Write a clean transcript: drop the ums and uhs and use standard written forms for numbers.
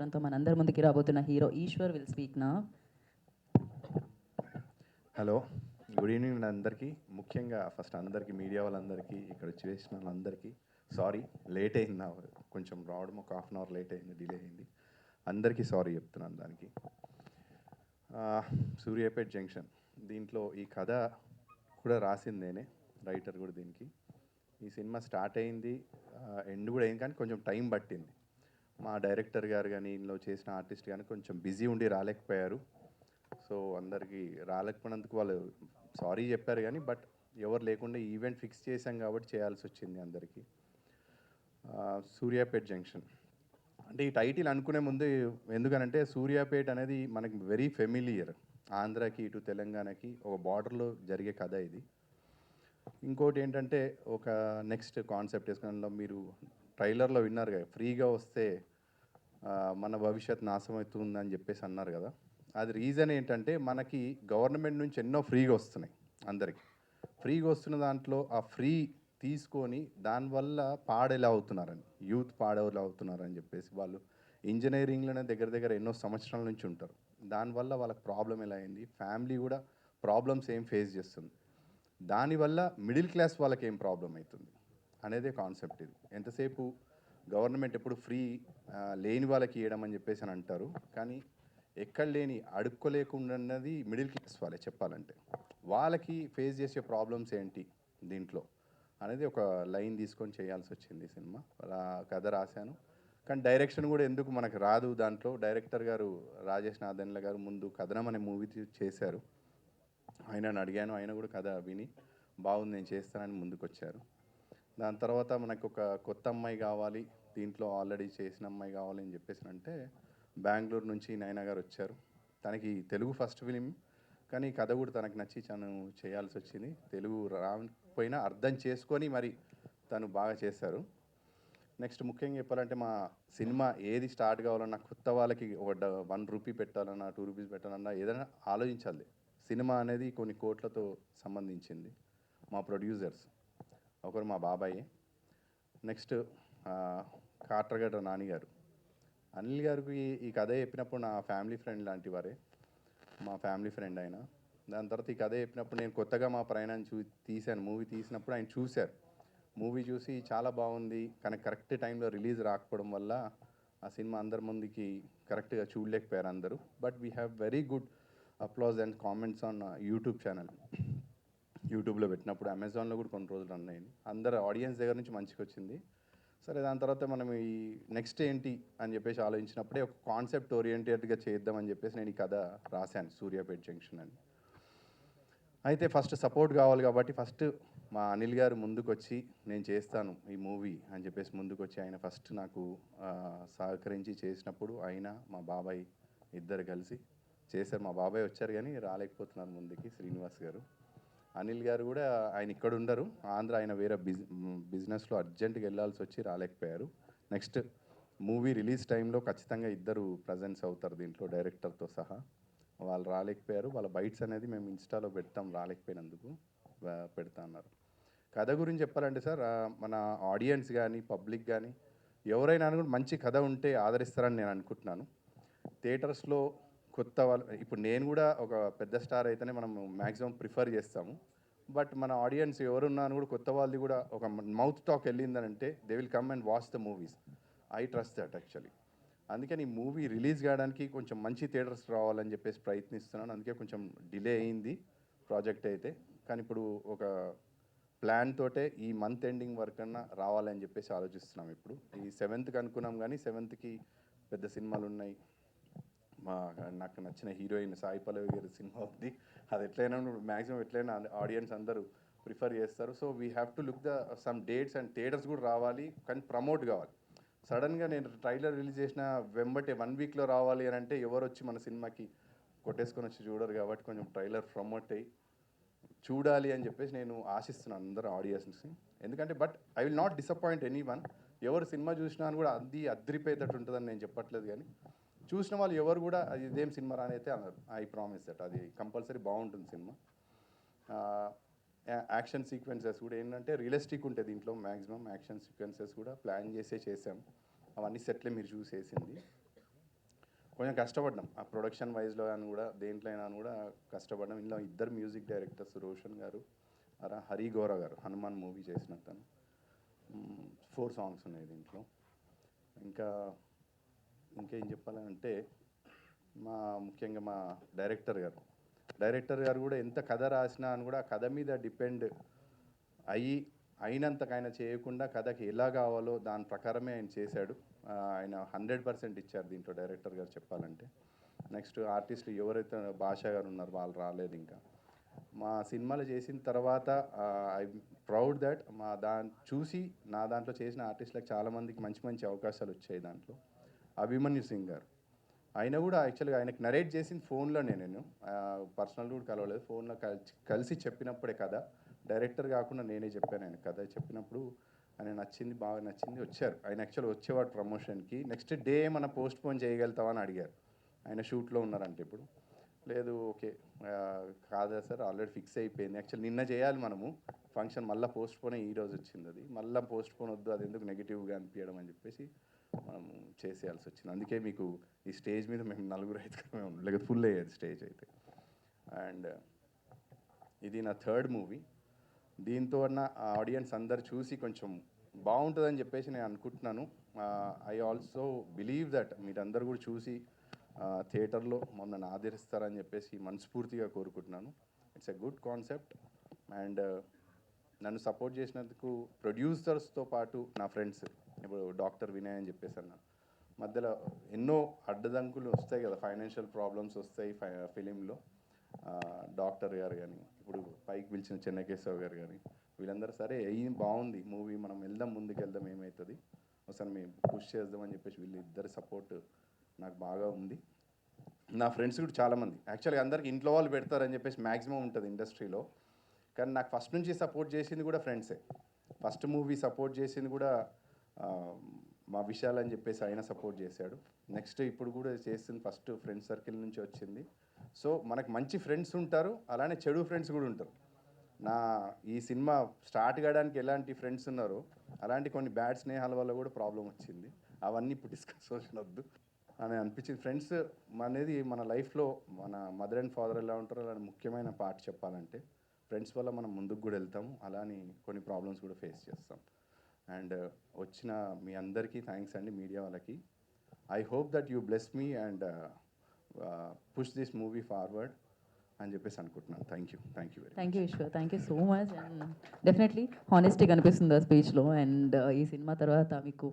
చిత్రంతో మనందరి ముందుకి రాబోతున్న హీరో ఈశ్వర్ విల్ స్పీక్ నా. హలో, గుడ్ ఈవినింగ్ అందరికీ. ముఖ్యంగా ఫస్ట్ అందరికీ, మీడియా వాళ్ళందరికీ, ఇక్కడ చేసిన వాళ్ళందరికీ సారీ, లేట్ అయింది. నా కొంచెం రావడం ఒక హాఫ్ అన్ అవర్ లేట్ అయింది, డిలే అయింది. అందరికీ సారీ చెప్తున్నాను దానికి. సూర్యాపేట్ జంక్షన్, దీంట్లో ఈ కథ కూడా రాసింది నేనే, రైటర్ కూడా దీనికి. ఈ సినిమా స్టార్ట్ అయింది, ఎండ్ కూడా అయింది, కానీ కొంచెం టైం పట్టింది. మా డైరెక్టర్ గారు కానీ ఇందులో చేసిన ఆర్టిస్ట్ కానీ కొంచెం బిజీ ఉండి రాలేకపోయారు. సో అందరికీ రాలేకపోయినందుకు వాళ్ళు సారీ చెప్పారు, కానీ బట్ ఎవరు లేకుండా ఈవెంట్ ఫిక్స్ చేశాం కాబట్టి చేయాల్సి వచ్చింది అందరికీ. సూర్యాపేట్ జంక్షన్ అంటే ఈ టైటిల్ అనుకునే ముందు, ఎందుకనంటే సూర్యాపేట్ అనేది మనకి వెరీ ఫెమిలియర్. ఆంధ్రాకి ఇటు తెలంగాణకి ఒక బార్డర్లో జరిగే కథ ఇది. ఇంకోటి ఏంటంటే ఒక నెక్స్ట్ కాన్సెప్ట్ వేసుకున్న, మీరు ట్రైలర్లో విన్నారు కదా, ఫ్రీగా వస్తే మన భవిష్యత్ నాశమవుతుందని చెప్పేసి అన్నారు కదా. అది రీజన్ ఏంటంటే మనకి గవర్నమెంట్ నుంచి ఎన్నో ఫ్రీగా వస్తున్నాయి, అందరికీ ఫ్రీగా వస్తున్న దాంట్లో ఆ ఫ్రీ తీసుకొని దానివల్ల పాడేలా అవుతున్నారని, యూత్ పాడేలా అవుతున్నారని చెప్పేసి వాళ్ళు ఇంజనీరింగ్లోనే దగ్గర దగ్గర ఎన్నో సంవత్సరాల నుంచి ఉంటారు. దానివల్ల వాళ్ళకి ప్రాబ్లం ఎలా అయింది, ఫ్యామిలీ కూడా ప్రాబ్లమ్స్ ఏం ఫేస్ చేస్తుంది, దానివల్ల మిడిల్ క్లాస్ వాళ్ళకి ఏం ప్రాబ్లం అవుతుంది అనేదే కాన్సెప్ట్ ఇది. ఎంతసేపు గవర్నమెంట్ ఎప్పుడు ఫ్రీ లేని వాళ్ళకి ఇవ్వడం అని చెప్పేసి అని అంటారు, కానీ ఎక్కడ లేని అడుక్కోలేకున్నది మిడిల్ క్లాస్ వాళ్ళే. చెప్పాలంటే వాళ్ళకి ఫేస్ చేసే ప్రాబ్లమ్స్ ఏంటి దీంట్లో అనేది ఒక లైన్ తీసుకొని చేయాల్సి వచ్చింది సినిమా. కథ రాశాను, కానీ డైరెక్షన్ కూడా ఎందుకు మనకు రాదు. దాంట్లో డైరెక్టర్ గారు రాజేష్ నాదన్ల గారు ముందు కథనం అనే మూవీ చేశారు. ఆయనను అడిగాను, ఆయన కూడా కథ విని బాగుంది నేను చేస్తానని ముందుకు వచ్చారు. దాని తర్వాత మనకు ఒక కొత్త అమ్మాయి కావాలి, దీంట్లో ఆల్రెడీ చేసిన అమ్మాయి కావాలి అని చెప్పేసి అంటే బెంగళూరు నుంచి నైనా గారు వచ్చారు. తనకి తెలుగు ఫస్ట్ ఫిలిం, కానీ కథ కూడా తనకు నచ్చి తను చేయాల్సి వచ్చింది. తెలుగు రాకపోయినా అర్థం చేసుకొని మరి తను బాగా చేశారు. నెక్స్ట్ ముఖ్యంగా చెప్పాలంటే మా సినిమా ఏది స్టార్ట్ కావాలన్నా, కొత్త వాళ్ళకి ఒక ₹1 పెట్టాలన్నా, ₹2 పెట్టాలన్నా ఏదైనా ఆలోచించాలి. సినిమా అనేది కొన్ని కోట్లతో సంబంధించింది. మా ప్రొడ్యూసర్స్ ఒకరు మా బాబాయ్, నెక్స్ట్ కాట్రగడ్డ నాని గారు. అనిల్ గారికి ఈ కథ చెప్పినప్పుడు నా ఫ్యామిలీ ఫ్రెండ్ లాంటి వారే, మా ఫ్యామిలీ ఫ్రెండ్ ఆయన. దాని తర్వాత ఈ కథ చెప్పినప్పుడు నేను కొత్తగా మా ప్రయాణాన్ని తీశాను. మూవీ తీసినప్పుడు ఆయన చూశారు. మూవీ చూసి చాలా బాగుంది, కానీ కరెక్ట్ టైంలో రిలీజ్ రాకపోవడం వల్ల ఆ సినిమా అందరి ముందుకి కరెక్ట్గా చూడలేకపోయారు అందరూ. But we have very good applause and comments on YouTube channel. యూట్యూబ్లో పెట్టినప్పుడు అమెజాన్లో కూడా కొన్ని రోజులు రన్ అయింది, అందరు ఆడియన్స్ దగ్గర నుంచి మంచిగా వచ్చింది. సరే, దాని తర్వాత మనం ఈ నెక్స్ట్ ఏంటి అని చెప్పేసి ఆలోచించినప్పుడే ఒక కాన్సెప్ట్ ఓరియంటెడ్గా చేద్దామని చెప్పేసి నేను ఈ కథ రాశాను, సూర్యాపేట్ జంక్షన్ అని. అయితే ఫస్ట్ సపోర్ట్ కావాలి కాబట్టి ఫస్ట్ మా అనిల్ గారు ముందుకు వచ్చి నేను చేస్తాను ఈ మూవీ అని చెప్పేసి ముందుకు వచ్చి ఆయన ఫస్ట్ నాకు సహకరించి చేసినప్పుడు ఆయన మా బాబాయ్ ఇద్దరు కలిసి చేశారు. మా బాబాయ్ వచ్చారు కానీ రాలేకపోతున్నారు ముందుకి, శ్రీనివాస్ గారు. అనిల్ గారు కూడా ఆయన ఇక్కడ ఉండరు, ఆంధ్ర, ఆయన వేరే బిజినెస్లో అర్జెంటుగా వెళ్ళాల్సి వచ్చి రాలేకపోయారు. నెక్స్ట్ మూవీ రిలీజ్ టైంలో ఖచ్చితంగా ఇద్దరు ప్రజెన్స్ అవుతారు దీంట్లో, డైరెక్టర్తో సహా. వాళ్ళు రాలేకపోయారు, వాళ్ళ బైట్స్ అనేది మేము ఇన్స్టాలో పెడతాం, రాలేకపోయినందుకు పెడతా అన్నారు. కథ గురించి చెప్పాలంటే సార్, మన ఆడియన్స్ కానీ పబ్లిక్ కానీ ఎవరైనా కూడా మంచి కథ ఉంటే ఆదరిస్తారని నేను అనుకుంటున్నాను. థియేటర్స్లో కొత్త వాళ్ళు, ఇప్పుడు నేను కూడా ఒక పెద్ద స్టార్ అయితేనే మనం మ్యాక్సిమం ప్రిఫర్ చేస్తాము. బట్ మన ఆడియన్స్ ఎవరున్నాను కూడా కొత్త వాళ్ళది కూడా ఒక మౌత్ టాక్ వెళ్ళిందనంటే they will come and watch the movies. I trust that actually. అందుకని ఈ మూవీ రిలీజ్ కావడానికి కొంచెం మంచి థియేటర్స్ రావాలని చెప్పేసి ప్రయత్నిస్తున్నాను. అందుకే కొంచెం డిలే అయింది ప్రాజెక్ట్ అయితే, కానీ ఇప్పుడు ఒక ప్లాన్ తోటే ఈ మంత్ ఎండింగ్ వరకు అన్నా రావాలని చెప్పేసి ఆలోచిస్తున్నాం. ఇప్పుడు ఈ 7th అనుకున్నాం, కానీ 7th పెద్ద సినిమాలు ఉన్నాయి. నాకు నచ్చిన హీరోయిన్ సాయి పల్లవి గారి సినిమా ఉంది, అది ఎట్లయినా మ్యాక్సిమం ఎట్లయినా ఆడియన్స్ అందరూ ప్రిఫర్ చేస్తారు. So we have to look the sum dates and theatres కూడా రావాలి, కానీ ప్రమోట్ కావాలి. సడన్గా నేను ట్రైలర్ రిలీజ్ చేసిన వెంబటే 1 వీక్లో రావాలి అని అంటే ఎవరు వచ్చి మన సినిమాకి కొట్టేసుకొని వచ్చి చూడరు. కాబట్టి కొంచెం ట్రైలర్ ప్రమోట్ అయ్యి చూడాలి అని చెప్పేసి నేను ఆశిస్తున్నాను అందరూ ఆడియన్స్ని. ఎందుకంటే but I will not disappoint any one. ఎవరు సినిమా చూసినా అని కూడా అది అద్రిపోయేటట్టు ఉంటుందని నేను చెప్పట్లేదు, కానీ చూసిన వాళ్ళు ఎవరు కూడా అది ఇదేం సినిమా రాని అయితే అన్నారు. ఐ ప్రామిస్ దట్ అది కంపల్సరీ బాగుంటుంది సినిమా. యాక్షన్ సీక్వెన్సెస్ కూడా ఏంటంటే రియలిస్టిక్ ఉంటాయి దీంట్లో. మ్యాక్సిమం యాక్షన్ సీక్వెన్సెస్ కూడా ప్లాన్ చేసాం, అవన్నీ సెట్లే మీరు చూసేసింది. కొంచెం కష్టపడ్డాం ఆ ప్రొడక్షన్ వైజ్లో అని కూడా దేంట్లో అయినా కూడా కష్టపడ్డాం. ఇందులో ఇద్దరు మ్యూజిక్ డైరెక్టర్స్ రోషన్ గారు, హరి గౌర గారు, హనుమాన్ మూవీ చేసిన తను. 4 సాంగ్స్ ఉన్నాయి దీంట్లో. ఇంకా ఇంకేం చెప్పాలంటే ముఖ్యంగా మా డైరెక్టర్ గారు కూడా ఎంత కథ రాసినా అని కూడా ఆ కథ మీద డిపెండ్ అయినంతకు ఆయన చేయకుండా కథకి ఎలా కావాలో దాని ప్రకారమే ఆయన చేశాడు. ఆయన 100% ఇచ్చారు దీంట్లో డైరెక్టర్ గారు చెప్పాలంటే. నెక్స్ట్ ఆర్టిస్టులు ఎవరైతే భాషా గారు ఉన్నారు వాళ్ళు రాలేదు ఇంకా. మా సినిమాలు చేసిన తర్వాత ఐ ప్రౌడ్ దట్ చూసి నా దాంట్లో చేసిన ఆర్టిస్టులకు చాలామందికి మంచి మంచి అవకాశాలు వచ్చాయి దాంట్లో. అభిమన్యు సింగ్ గారు ఆయన కూడా యాక్చువల్గా ఆయనకు నరేట్ చేసిన ఫోన్లోనే, నేను పర్సనల్ కూడా కలవలేదు, ఫోన్లో కలిసి చెప్పినప్పుడే కథ, డైరెక్టర్ కాకుండా నేనే చెప్పాను ఆయన కథ చెప్పినప్పుడు. ఆయన నచ్చింది, బాగా నచ్చింది, వచ్చారు. ఆయన యాక్చువల్గా వచ్చేవాడు ప్రమోషన్కి. నెక్స్ట్ డే మన పోస్ట్ పోన్ చేయగలుగుతామని అడిగారు. ఆయన షూట్లో ఉన్నారంటే ఇప్పుడు. లేదు ఓకే కాదా సార్ ఆల్రెడీ ఫిక్స్ అయిపోయింది, యాక్చువల్ నిన్న చేయాలి మనము ఫంక్షన్, మళ్ళీ పోస్ట్ పోనే ఈరోజు వచ్చింది అది, మళ్ళీ పోస్ట్ పోన్ వద్దు అది ఎందుకు నెగిటివ్గా అనిపించడం అని చెప్పేసి మనము చేసేయాల్సి వచ్చింది. అందుకే మీకు ఈ స్టేజ్ మీద మేము 4-5 ఉన్నాం, లేకపోతే ఫుల్ అయ్యేది స్టేజ్ అయితే. అండ్ ఇది నా 3rd మూవీ. దీంతో ఆడియన్స్ అందరు చూసి కొంచెం బాగుంటుందని చెప్పేసి నేను అనుకుంటున్నాను. ఐ ఆల్సో బిలీవ్ దట్ మీరందరూ కూడా చూసి థియేటర్లో మమ్మల్ని ఆదరిస్తారని చెప్పేసి మనస్ఫూర్తిగా కోరుకుంటున్నాను. It's a good concept. And నన్ను సపోర్ట్ చేసినందుకు ప్రొడ్యూసర్స్తో పాటు నా ఫ్రెండ్స్, ఇప్పుడు డాక్టర్ వినయ్ అని చెప్పేసి అన్న, మధ్యలో ఎన్నో అడ్డదంకులు వస్తాయి కదా, ఫైనాన్షియల్ ప్రాబ్లమ్స్ వస్తాయి ఫిలింలో. డాక్టర్ గారు కానీ, ఇప్పుడు పైకి పిలిచిన చెన్నకేశవ్ గారు కానీ, వీళ్ళందరూ సరే ఏం బాగుంది మూవీ, మనం వెళ్దాం, ముందుకు వెళ్దాం, ఏమవుతుంది ఒకసారి మేము పుష్ చేద్దామని చెప్పేసి వీళ్ళిద్దరి సపోర్ట్ నాకు బాగా ఉంది. నా ఫ్రెండ్స్ కూడా చాలామంది, యాక్చువల్గా అందరికి ఇంట్లో వాళ్ళు పెడతారని చెప్పేసి మ్యాక్సిమం ఉంటుంది ఇండస్ట్రీలో, కానీ నాకు ఫస్ట్ నుంచి సపోర్ట్ చేసింది కూడా ఫ్రెండ్సే. ఫస్ట్ మూవీ సపోర్ట్ చేసింది కూడా మా విశాల్ అని చెప్పేసి ఆయన సపోర్ట్ చేశాడు. నెక్స్ట్ ఇప్పుడు కూడా చేసింది ఫస్ట్ ఫ్రెండ్ సర్కిల్ నుంచి వచ్చింది. సో మనకు మంచి ఫ్రెండ్స్ ఉంటారు, అలానే చెడు ఫ్రెండ్స్ కూడా ఉంటారు. ఈ సినిమా స్టార్ట్ కావడానికి ఎలాంటి ఫ్రెండ్స్ ఉన్నారో అలాంటి కొన్ని బ్యాడ్ స్నేహాల వల్ల కూడా ప్రాబ్లం వచ్చింది. అవన్నీ ఇప్పుడు డిస్కస్ వద్దు అని అనిపించింది. ఫ్రెండ్స్ అనేది మన లైఫ్లో మన మదర్ అండ్ ఫాదర్ ఎలా ఉంటారో అలాంటి ముఖ్యమైన పార్ట్ చెప్పాలంటే. ఫ్రెండ్స్ వల్ల మనం ముందుకు కూడా వెళ్తాము, అలానే కొన్ని ప్రాబ్లమ్స్ కూడా ఫేస్ చేస్తాం. అండ్ వచ్చిన మీ అందరికీ థ్యాంక్స్ అండి, మీడియా వాళ్ళకి. I hope that you bless me and push this movie forward అని చెప్పేసి అనుకుంటున్నాను. Thank you very much. Thank you Eshwar, thank you so much. And definitely honesty కనిపిస్తుంది ఆ స్పీచ్లో. అండ్ ఈ సినిమా తర్వాత మీరు